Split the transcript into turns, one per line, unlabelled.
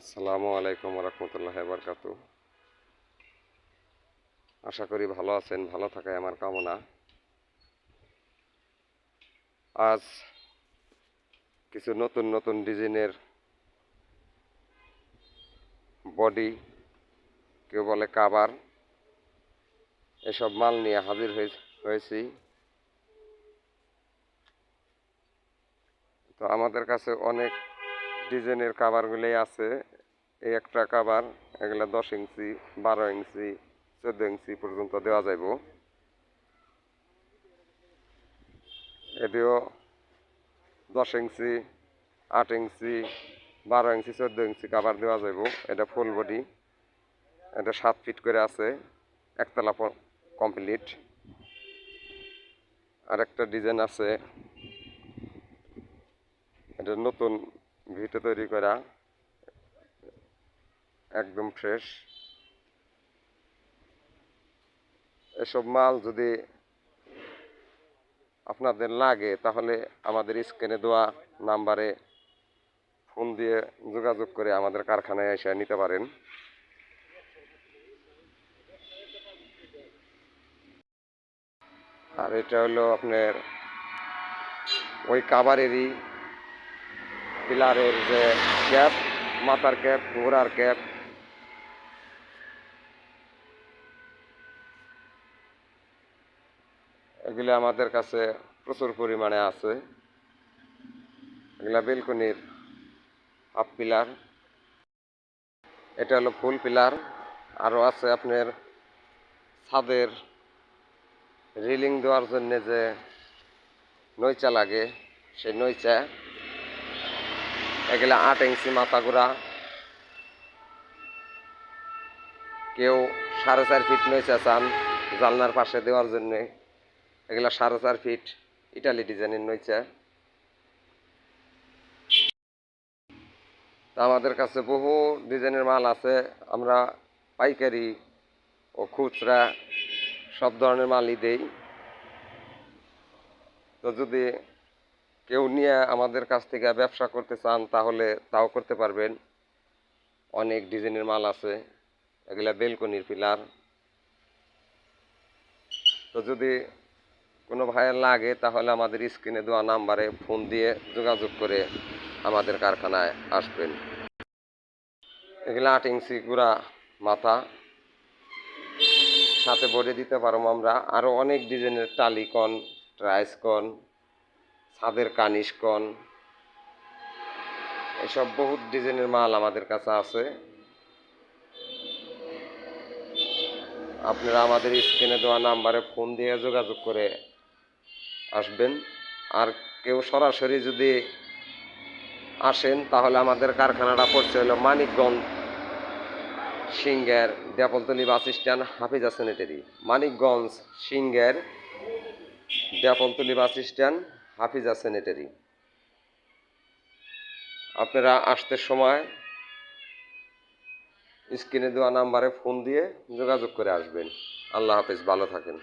আসসালামু আলাইকুম রহমতুল্লাহি বারকাতু। আশা করি ভালো আছেন, ভালো থাকাই আমার কামনা। আজ কিছু নতুন নতুন ডিজাইনের বডি, কেউ বলে কাভার, এসব মাল নিয়ে হাজির হয়েছি। তো আমাদের কাছে অনেক ডিজাইনের কাভারগুলোই আছে। এই একটা কাভার, এগুলো 10 ইঞ্চি, 12 ইঞ্চি, 14 ইঞ্চি পর্যন্ত দেওয়া যাইব। এটিও 10 ইঞ্চি, 8 ইঞ্চি, 12 ইঞ্চি, 14 ইঞ্চি কাভার দেওয়া যাইব। এটা ফুল বডি, এটা 7 ফিট করে আছে, একতলা কমপ্লিট। আর একটা ডিজাইন আছে, এটা নতুন ভিটে তৈরি করা, একদম ফ্রেশ। এসব মাল যদি আপনাদের লাগে তাহলে আমাদের স্ক্রিনে দেওয়া নাম্বারে ফোন দিয়ে যোগাযোগ করে আমাদের কারখানায় এসে নিতে পারেন। আর এটা হলো আপনার ওই কাভারেরই পিলারের যে ক্যাপ, মাথার ক্যাপ, ঘোড়ার ক্যাপ, এগুলো আমাদের কাছে প্রচুর পরিমাণে আছে। এগুলা বেলকনির হাফ পিলার, এটা হলো ফুল পিলার। আরও আছে আপনার ছাদের রিলিং দেওয়ার জন্য যে নইচা লাগে, সেই নইচা, এগুলা 8 ইঞ্চি মাথা গোড়া। কেউ 4.5 ফিট নইচা চান জানলার পাশে দেওয়ার জন্যে, এগুলা 4.5 ফিট ইটালি ডিজাইনের নইচা। তা আমাদের কাছে বহু ডিজাইনের মাল আছে। আমরা পাইকারি ও খুচরা সব ধরনের মালই দেই। তো যদি কেউ নিয়ে আমাদের কাছ থেকে ব্যবসা করতে চান তাহলে তাও করতে পারবেন। অনেক ডিজাইনের মাল আছে, এগুলা বেলকনির পিলার। তো যদি কোনো ভাইয়ের লাগে তাহলে আমাদের স্ক্রিনে দেওয়া নাম্বারে ফোন দিয়ে যোগাযোগ করে আমাদের কারখানায় আসবেন। এগুলো 8 ইঞ্চি গুড়া মাথা, সাথে বডি দিতে পারবো আমরা। আরও অনেক ডিজাইনের টালিকন, ট্রাইসকন, ছাদের কানিসকন, এসব বহুত ডিজাইনের মাল আমাদের কাছে আছে। আপনারা আমাদের স্ক্রিনে দেওয়া নাম্বারে ফোন দিয়ে যোগাযোগ করে আসবেন। আর কেউ সরাসরি যদি আসেন তাহলে আমাদের কারখানাটা পড়ছে হলো মানিকগঞ্জ সিংহের ডেপলতলি bus stand, Hafiza sanitary. Manikganj সিংহের ডেপলতলি বাস স্ট্যান্ড, হাফিজা স্যানিটারি। আপনারা আসতে সময় স্ক্রিনে দেওয়া নাম্বারে ফোন দিয়ে যোগাযোগ করে আসবেন। আল্লাহ হাফেজ, ভালো থাকেন।